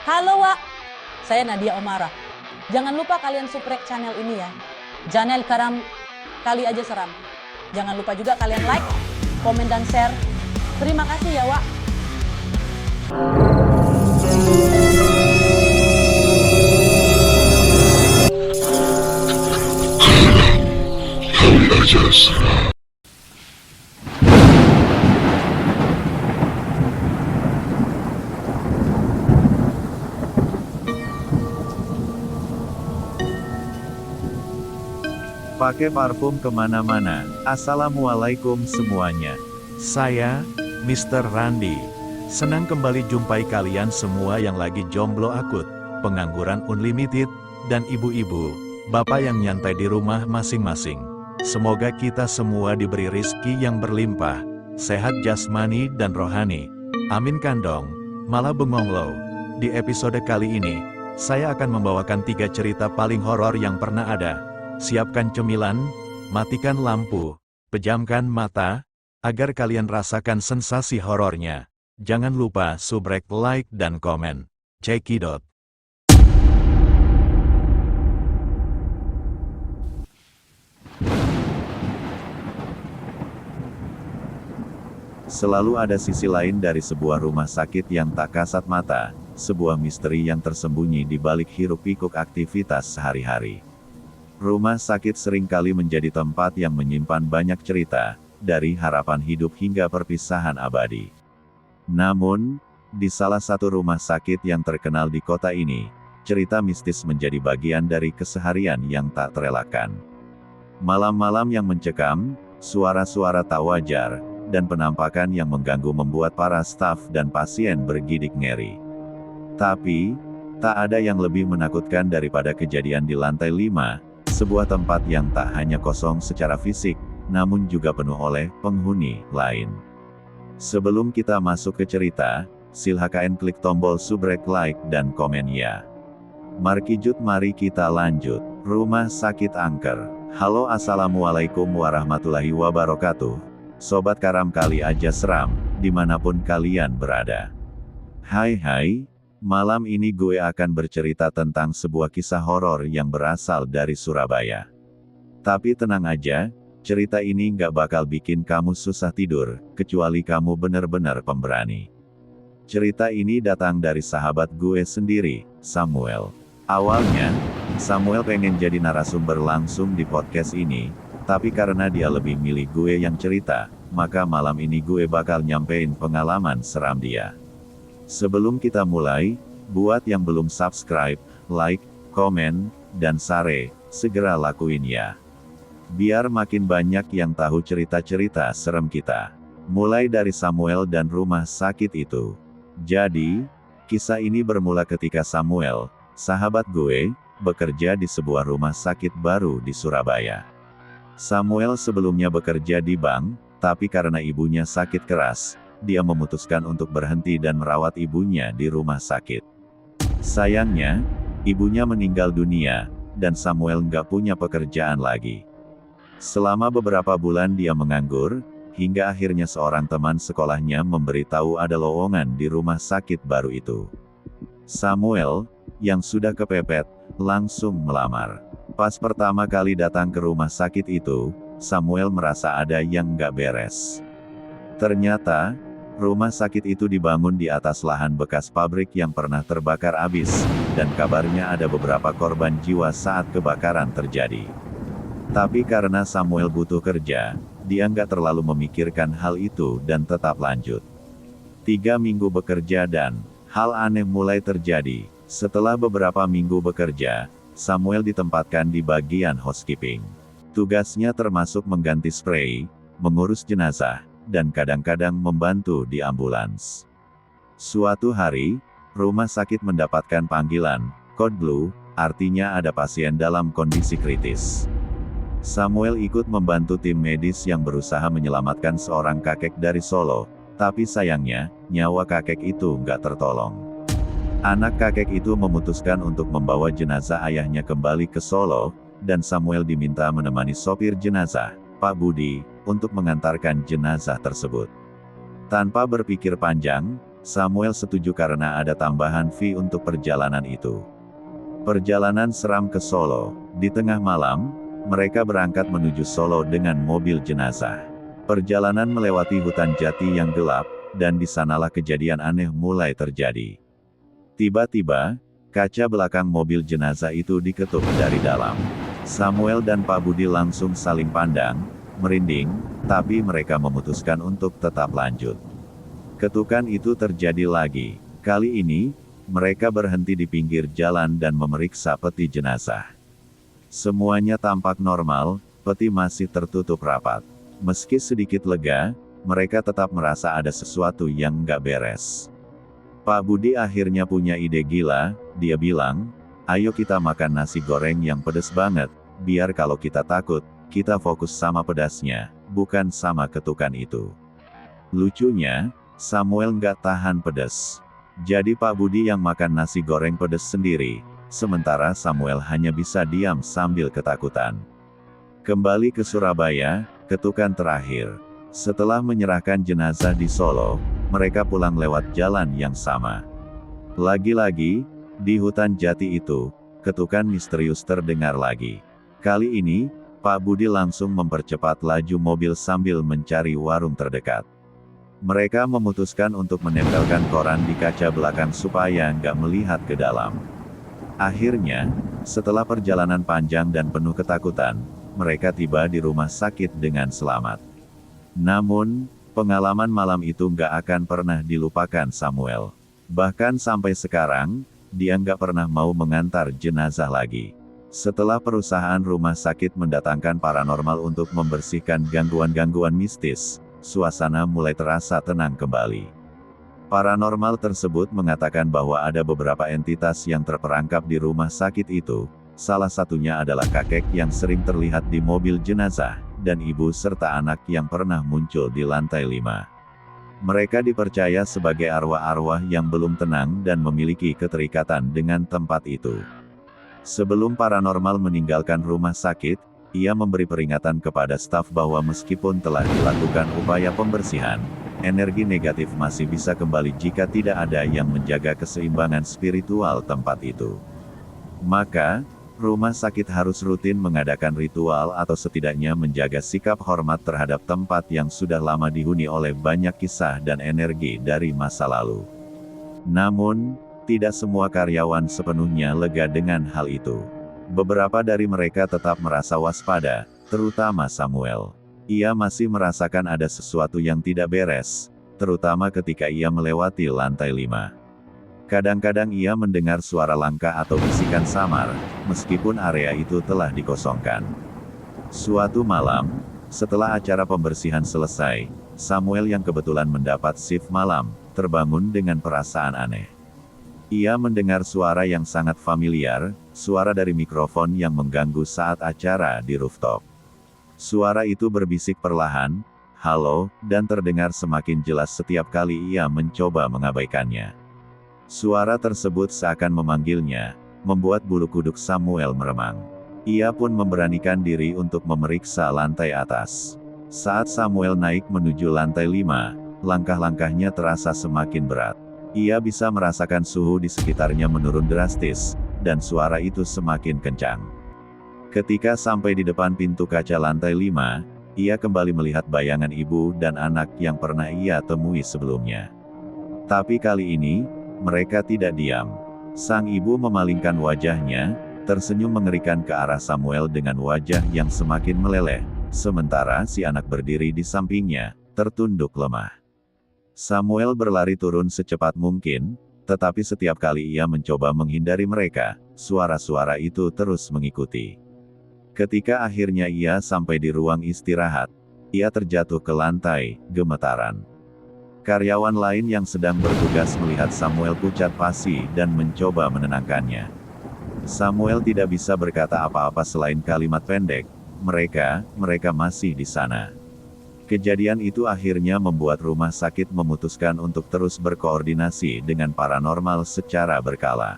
Halo Wak, saya Nadia Omara. Jangan lupa kalian subscribe channel ini ya. Channel Karam Kali Aja Seram. Jangan lupa juga kalian like, komen dan share. Terima kasih ya Wak. Kali Aja Seram. Pakai parfum kemana-mana. Assalamualaikum semuanya. Saya, Mr. Randi. Senang kembali jumpai kalian semua yang lagi jomblo akut, pengangguran unlimited, dan ibu-ibu, bapak yang nyantai di rumah masing-masing. Semoga kita semua diberi rizki yang berlimpah, sehat jasmani dan rohani. Amin kandong, malah bengong lo. Di episode kali ini, saya akan membawakan 3 cerita paling horor yang pernah ada. Siapkan cemilan, matikan lampu, pejamkan mata, agar kalian rasakan sensasi horornya. Jangan lupa subrek, like, dan komen. Cekidot. Selalu ada sisi lain dari sebuah rumah sakit yang tak kasat mata, sebuah misteri yang tersembunyi di balik hiruk-pikuk aktivitas sehari-hari. Rumah sakit seringkali menjadi tempat yang menyimpan banyak cerita, dari harapan hidup hingga perpisahan abadi. Namun, di salah satu rumah sakit yang terkenal di kota ini, cerita mistis menjadi bagian dari keseharian yang tak terelakkan. Malam-malam yang mencekam, suara-suara tak wajar, dan penampakan yang mengganggu membuat para staf dan pasien bergidik ngeri. Tapi, tak ada yang lebih menakutkan daripada kejadian di lantai 5, sebuah tempat yang tak hanya kosong secara fisik, namun juga penuh oleh penghuni lain. Sebelum kita masuk ke cerita, silakan klik tombol subrek, like, dan komen ya. Markijut, mari kita lanjut. Rumah Sakit Angker. Halo, assalamualaikum warahmatullahi wabarakatuh. Sobat Karam Kali Aja Seram, dimanapun kalian berada. Hai. Malam ini gue akan bercerita tentang sebuah kisah horor yang berasal dari Surabaya. Tapi tenang aja, cerita ini nggak bakal bikin kamu susah tidur, kecuali kamu bener-bener pemberani. Cerita ini datang dari sahabat gue sendiri, Samuel. Awalnya, Samuel pengen jadi narasumber langsung di podcast ini, tapi karena dia lebih milih gue yang cerita, maka malam ini gue bakal nyampein pengalaman seram dia. Sebelum kita mulai, buat yang belum subscribe, like, komen, dan share, segera lakuin ya. Biar makin banyak yang tahu cerita-cerita serem kita. Mulai dari Samuel dan rumah sakit itu. Jadi, kisah ini bermula ketika Samuel, sahabat gue, bekerja di sebuah rumah sakit baru di Surabaya. Samuel sebelumnya bekerja di bank, tapi karena ibunya sakit keras, dia memutuskan untuk berhenti dan merawat ibunya di rumah sakit. Sayangnya, ibunya meninggal dunia, dan Samuel nggak punya pekerjaan lagi. Selama beberapa bulan dia menganggur, hingga akhirnya seorang teman sekolahnya memberitahu ada lowongan di rumah sakit baru itu. Samuel, yang sudah kepepet, langsung melamar. Pas pertama kali datang ke rumah sakit itu, Samuel merasa ada yang nggak beres. Ternyata, rumah sakit itu dibangun di atas lahan bekas pabrik yang pernah terbakar abis, dan kabarnya ada beberapa korban jiwa saat kebakaran terjadi. Tapi karena Samuel butuh kerja, dia nggak terlalu memikirkan hal itu dan tetap lanjut. 3 minggu bekerja dan hal aneh mulai terjadi. Setelah beberapa minggu bekerja, Samuel ditempatkan di bagian housekeeping. Tugasnya termasuk mengganti spray, mengurus jenazah, dan kadang-kadang membantu di ambulans. Suatu hari, rumah sakit mendapatkan panggilan, code blue, artinya ada pasien dalam kondisi kritis. Samuel ikut membantu tim medis yang berusaha menyelamatkan seorang kakek dari Solo, tapi sayangnya, nyawa kakek itu nggak tertolong. Anak kakek itu memutuskan untuk membawa jenazah ayahnya kembali ke Solo, dan Samuel diminta menemani sopir jenazah, Pak Budi, untuk mengantarkan jenazah tersebut. Tanpa berpikir panjang, Samuel setuju karena ada tambahan fee untuk perjalanan itu. Perjalanan seram ke Solo. Di tengah malam, mereka berangkat menuju Solo dengan mobil jenazah. Perjalanan melewati hutan jati yang gelap, dan di sanalah kejadian aneh mulai terjadi. Tiba-tiba, kaca belakang mobil jenazah itu diketuk dari dalam. Samuel dan Pak Budi langsung saling pandang, merinding, tapi mereka memutuskan untuk tetap lanjut. Ketukan itu terjadi lagi. Kali ini, mereka berhenti di pinggir jalan dan memeriksa peti jenazah. Semuanya tampak normal, peti masih tertutup rapat. Meski sedikit lega, mereka tetap merasa ada sesuatu yang nggak beres. Pak Budi akhirnya punya ide gila, dia bilang, "Ayo kita makan nasi goreng yang pedes banget, biar kalau kita takut, kita fokus sama pedasnya, bukan sama ketukan itu." Lucunya, Samuel nggak tahan pedes. Jadi Pak Budi yang makan nasi goreng pedes sendiri, sementara Samuel hanya bisa diam sambil ketakutan. Kembali ke Surabaya, ketukan terakhir. Setelah menyerahkan jenazah di Solo, mereka pulang lewat jalan yang sama. Lagi-lagi, di hutan jati itu, ketukan misterius terdengar lagi. Kali ini, Pak Budi langsung mempercepat laju mobil sambil mencari warung terdekat. Mereka memutuskan untuk menempelkan koran di kaca belakang supaya nggak melihat ke dalam. Akhirnya, setelah perjalanan panjang dan penuh ketakutan, mereka tiba di rumah sakit dengan selamat. Namun, pengalaman malam itu nggak akan pernah dilupakan Samuel. Bahkan sampai sekarang, dia nggak pernah mau mengantar jenazah lagi. Setelah perusahaan rumah sakit mendatangkan paranormal untuk membersihkan gangguan-gangguan mistis, suasana mulai terasa tenang kembali. Paranormal tersebut mengatakan bahwa ada beberapa entitas yang terperangkap di rumah sakit itu. Salah satunya adalah kakek yang sering terlihat di mobil jenazah, dan ibu serta anak yang pernah muncul di lantai 5. Mereka dipercaya sebagai arwah-arwah yang belum tenang dan memiliki keterikatan dengan tempat itu. Sebelum paranormal meninggalkan rumah sakit, ia memberi peringatan kepada staf bahwa meskipun telah dilakukan upaya pembersihan, energi negatif masih bisa kembali jika tidak ada yang menjaga keseimbangan spiritual tempat itu. Maka, rumah sakit harus rutin mengadakan ritual atau setidaknya menjaga sikap hormat terhadap tempat yang sudah lama dihuni oleh banyak kisah dan energi dari masa lalu. Namun, tidak semua karyawan sepenuhnya lega dengan hal itu. Beberapa dari mereka tetap merasa waspada, terutama Samuel. Ia masih merasakan ada sesuatu yang tidak beres, terutama ketika ia melewati lantai 5. Kadang-kadang ia mendengar suara langkah atau bisikan samar, meskipun area itu telah dikosongkan. Suatu malam, setelah acara pembersihan selesai, Samuel yang kebetulan mendapat shift malam, terbangun dengan perasaan aneh. Ia mendengar suara yang sangat familiar, suara dari mikrofon yang mengganggu saat acara di rooftop. Suara itu berbisik perlahan, "Halo," dan terdengar semakin jelas setiap kali ia mencoba mengabaikannya. Suara tersebut seakan memanggilnya, membuat bulu kuduk Samuel meremang. Ia pun memberanikan diri untuk memeriksa lantai atas. Saat Samuel naik menuju lantai 5, langkah-langkahnya terasa semakin berat. Ia bisa merasakan suhu di sekitarnya menurun drastis, dan suara itu semakin kencang. Ketika sampai di depan pintu kaca lantai 5, ia kembali melihat bayangan ibu dan anak yang pernah ia temui sebelumnya. Tapi kali ini, mereka tidak diam. Sang ibu memalingkan wajahnya, tersenyum mengerikan ke arah Samuel dengan wajah yang semakin meleleh, sementara si anak berdiri di sampingnya, tertunduk lemah. Samuel berlari turun secepat mungkin, tetapi setiap kali ia mencoba menghindari mereka, suara-suara itu terus mengikuti. Ketika akhirnya ia sampai di ruang istirahat, ia terjatuh ke lantai, gemetaran. Karyawan lain yang sedang bertugas melihat Samuel pucat pasi dan mencoba menenangkannya. Samuel tidak bisa berkata apa-apa selain kalimat pendek, mereka masih di sana. Kejadian itu akhirnya membuat rumah sakit memutuskan untuk terus berkoordinasi dengan paranormal secara berkala.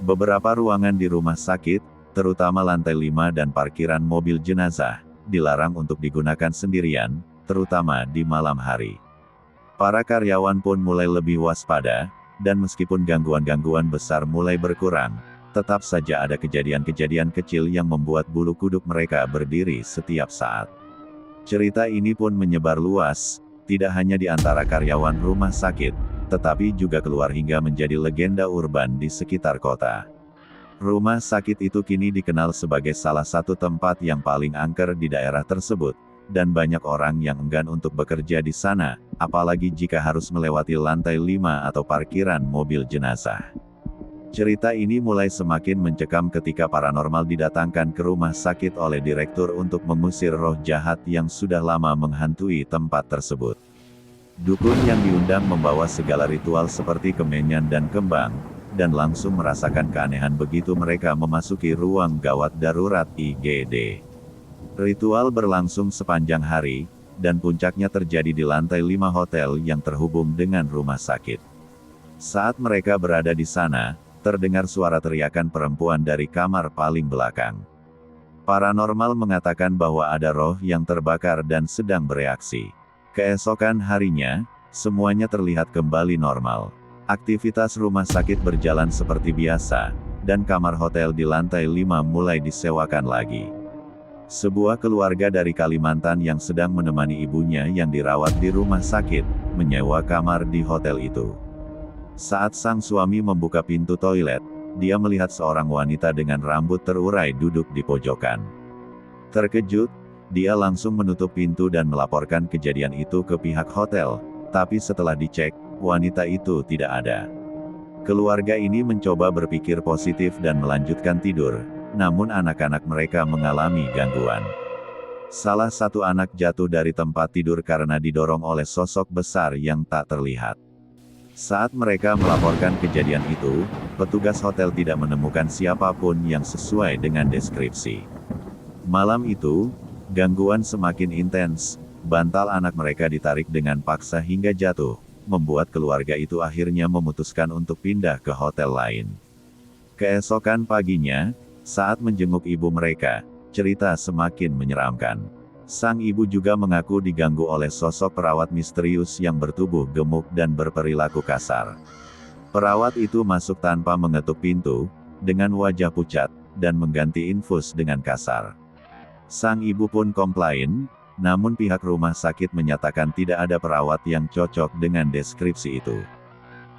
Beberapa ruangan di rumah sakit, terutama lantai 5 dan parkiran mobil jenazah, dilarang untuk digunakan sendirian, terutama di malam hari. Para karyawan pun mulai lebih waspada, dan meskipun gangguan-gangguan besar mulai berkurang, tetap saja ada kejadian-kejadian kecil yang membuat bulu kuduk mereka berdiri setiap saat. Cerita ini pun menyebar luas, tidak hanya di antara karyawan rumah sakit, tetapi juga keluar hingga menjadi legenda urban di sekitar kota. Rumah sakit itu kini dikenal sebagai salah satu tempat yang paling angker di daerah tersebut, dan banyak orang yang enggan untuk bekerja di sana, apalagi jika harus melewati lantai 5 atau parkiran mobil jenazah. Cerita ini mulai semakin mencekam ketika paranormal didatangkan ke rumah sakit oleh direktur untuk mengusir roh jahat yang sudah lama menghantui tempat tersebut. Dukun yang diundang membawa segala ritual seperti kemenyan dan kembang, dan langsung merasakan keanehan begitu mereka memasuki ruang gawat darurat IGD. Ritual berlangsung sepanjang hari, dan puncaknya terjadi di lantai 5 hotel yang terhubung dengan rumah sakit. Saat mereka berada di sana, terdengar suara teriakan perempuan dari kamar paling belakang. Paranormal mengatakan bahwa ada roh yang terbakar dan sedang bereaksi. Keesokan harinya, semuanya terlihat kembali normal. Aktivitas rumah sakit berjalan seperti biasa, dan kamar hotel di lantai 5 mulai disewakan lagi. Sebuah keluarga dari Kalimantan yang sedang menemani ibunya yang dirawat di rumah sakit, menyewa kamar di hotel itu. Saat sang suami membuka pintu toilet, dia melihat seorang wanita dengan rambut terurai duduk di pojokan. Terkejut, dia langsung menutup pintu dan melaporkan kejadian itu ke pihak hotel, tapi setelah dicek, wanita itu tidak ada. Keluarga ini mencoba berpikir positif dan melanjutkan tidur, namun anak-anak mereka mengalami gangguan. Salah satu anak jatuh dari tempat tidur karena didorong oleh sosok besar yang tak terlihat. Saat mereka melaporkan kejadian itu, petugas hotel tidak menemukan siapapun yang sesuai dengan deskripsi. Malam itu, gangguan semakin intens, bantal anak mereka ditarik dengan paksa hingga jatuh, membuat keluarga itu akhirnya memutuskan untuk pindah ke hotel lain. Keesokan paginya, saat menjenguk ibu mereka, cerita semakin menyeramkan. Sang ibu juga mengaku diganggu oleh sosok perawat misterius yang bertubuh gemuk dan berperilaku kasar. Perawat itu masuk tanpa mengetuk pintu, dengan wajah pucat, dan mengganti infus dengan kasar. Sang ibu pun komplain, namun pihak rumah sakit menyatakan tidak ada perawat yang cocok dengan deskripsi itu.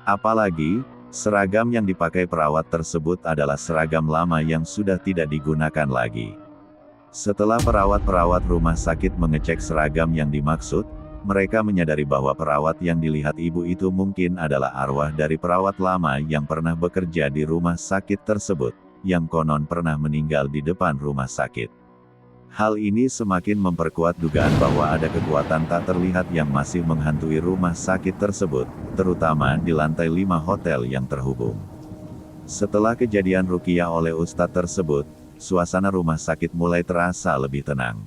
Apalagi, seragam yang dipakai perawat tersebut adalah seragam lama yang sudah tidak digunakan lagi. Setelah perawat-perawat rumah sakit mengecek seragam yang dimaksud, mereka menyadari bahwa perawat yang dilihat ibu itu mungkin adalah arwah dari perawat lama yang pernah bekerja di rumah sakit tersebut, yang konon pernah meninggal di depan rumah sakit. Hal ini semakin memperkuat dugaan bahwa ada kekuatan tak terlihat yang masih menghantui rumah sakit tersebut, terutama di lantai 5 hotel yang terhubung. Setelah kejadian ruqyah oleh ustadz tersebut, suasana rumah sakit mulai terasa lebih tenang.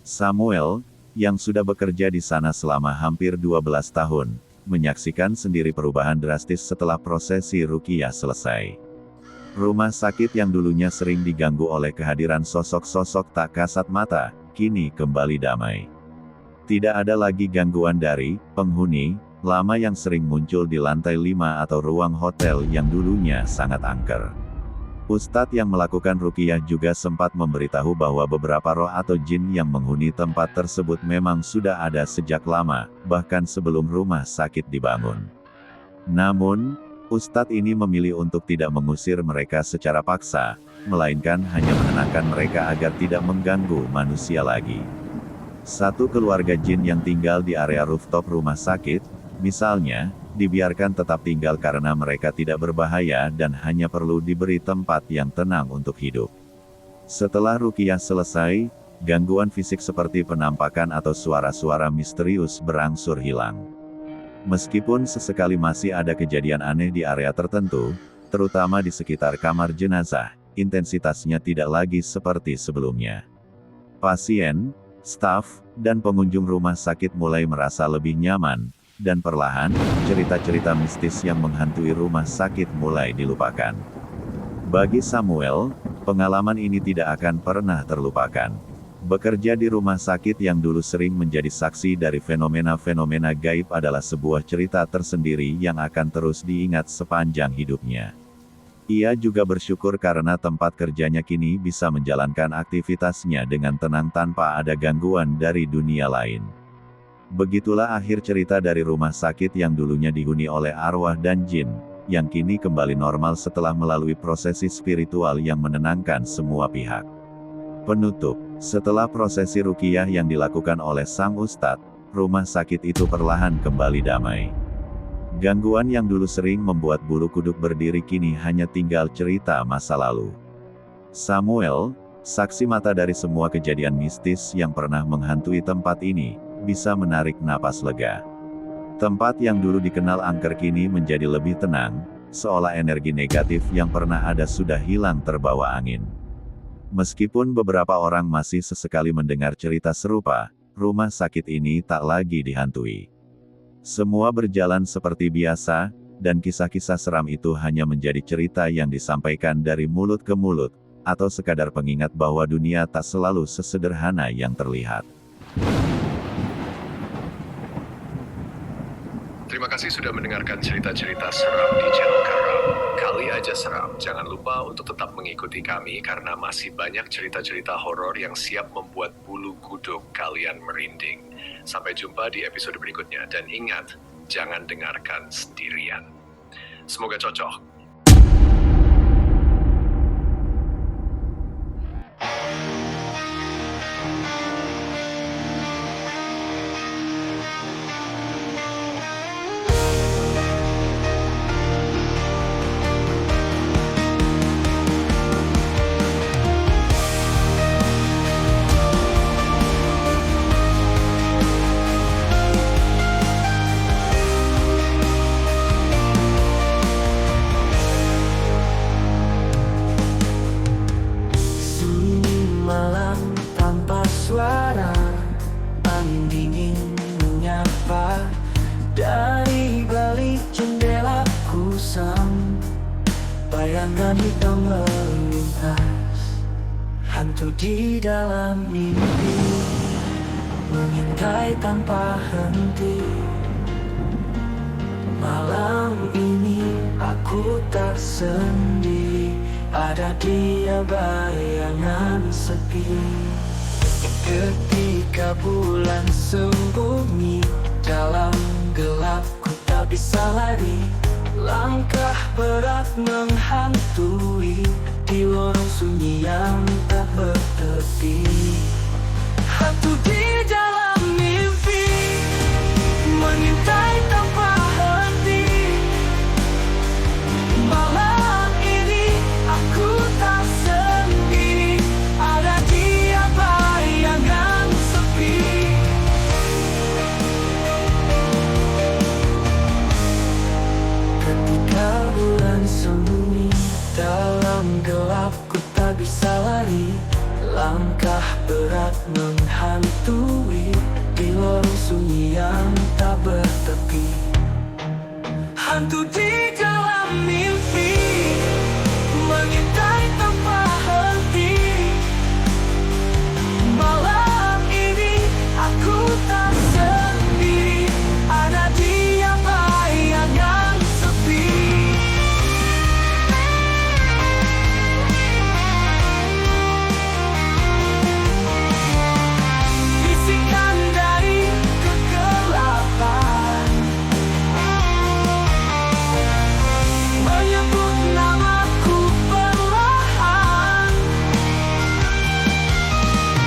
Samuel, yang sudah bekerja di sana selama hampir 12 tahun, menyaksikan sendiri perubahan drastis setelah prosesi ruqyah selesai. Rumah sakit yang dulunya sering diganggu oleh kehadiran sosok-sosok tak kasat mata, kini kembali damai. Tidak ada lagi gangguan dari penghuni lama yang sering muncul di lantai 5 atau ruang hotel yang dulunya sangat angker. Ustadz yang melakukan ruqyah juga sempat memberitahu bahwa beberapa roh atau jin yang menghuni tempat tersebut memang sudah ada sejak lama, bahkan sebelum rumah sakit dibangun. Namun, Ustadz ini memilih untuk tidak mengusir mereka secara paksa, melainkan hanya menenangkan mereka agar tidak mengganggu manusia lagi. Satu keluarga jin yang tinggal di area rooftop rumah sakit, misalnya, dibiarkan tetap tinggal karena mereka tidak berbahaya dan hanya perlu diberi tempat yang tenang untuk hidup. Setelah ruqyah selesai, gangguan fisik seperti penampakan atau suara-suara misterius berangsur hilang. Meskipun sesekali masih ada kejadian aneh di area tertentu, terutama di sekitar kamar jenazah, intensitasnya tidak lagi seperti sebelumnya. Pasien, staf, dan pengunjung rumah sakit mulai merasa lebih nyaman, dan perlahan, cerita-cerita mistis yang menghantui rumah sakit mulai dilupakan. Bagi Samuel, pengalaman ini tidak akan pernah terlupakan. Bekerja di rumah sakit yang dulu sering menjadi saksi dari fenomena-fenomena gaib adalah sebuah cerita tersendiri yang akan terus diingat sepanjang hidupnya. Ia juga bersyukur karena tempat kerjanya kini bisa menjalankan aktivitasnya dengan tenang tanpa ada gangguan dari dunia lain. Begitulah akhir cerita dari rumah sakit yang dulunya dihuni oleh arwah dan jin, yang kini kembali normal setelah melalui prosesi spiritual yang menenangkan semua pihak. Penutup, setelah prosesi ruqyah yang dilakukan oleh sang ustadz, rumah sakit itu perlahan kembali damai. Gangguan yang dulu sering membuat bulu kuduk berdiri kini hanya tinggal cerita masa lalu. Samuel, saksi mata dari semua kejadian mistis yang pernah menghantui tempat ini, bisa menarik napas lega. Tempat yang dulu dikenal angker kini menjadi lebih tenang, seolah energi negatif yang pernah ada sudah hilang terbawa angin. Meskipun beberapa orang masih sesekali mendengar cerita serupa, rumah sakit ini tak lagi dihantui. Semua berjalan seperti biasa, dan kisah-kisah seram itu hanya menjadi cerita yang disampaikan dari mulut ke mulut, atau sekadar pengingat bahwa dunia tak selalu sesederhana yang terlihat. Terima kasih sudah mendengarkan cerita-cerita seram di channel Karam. Kali aja seram, jangan lupa untuk tetap mengikuti kami karena masih banyak cerita-cerita horor yang siap membuat bulu kuduk kalian merinding. Sampai jumpa di episode berikutnya, dan ingat, jangan dengarkan sendirian. Semoga cocok. Dari balik jendela kusam, bayangan hitam melintas. Hantu di dalam mimpi mengintai tanpa henti. Malam ini aku tak sendiri, ada dia bayangan sepi. Ketika bulan sembunyi dalam gelap, ku tak bisa lari. Langkah berat menghantui di lorong sunyi yang tak bertepi. Hantu di dalam mimpi mengintai tanpa henti. Malam ini aku tak sendiri, ada dia bayangan sepi. Ketika bulan sembunyi dalam gelap, ku tak bisa lari. Langkah berat menghantui di lorong sunyi yang tak bertepi. Hantu di dalam mimpi mengintai tanpa henti. Malam ini aku tak sendiri, ada dia bayangan sepi. Bisikan dari kegelapan menyebut namaku perlahan.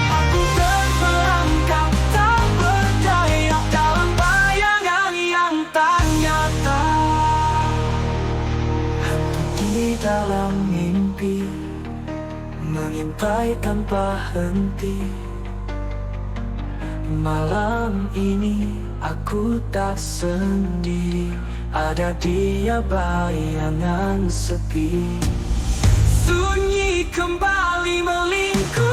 Aku terperangkap tak berdaya dalam bayangan yang tak nyata. Hantu di dalam mimpi mengintai tanpa henti. Malam ini aku tak sendiri, ada dia bayangan sepi. Sunyi kembali melingkup.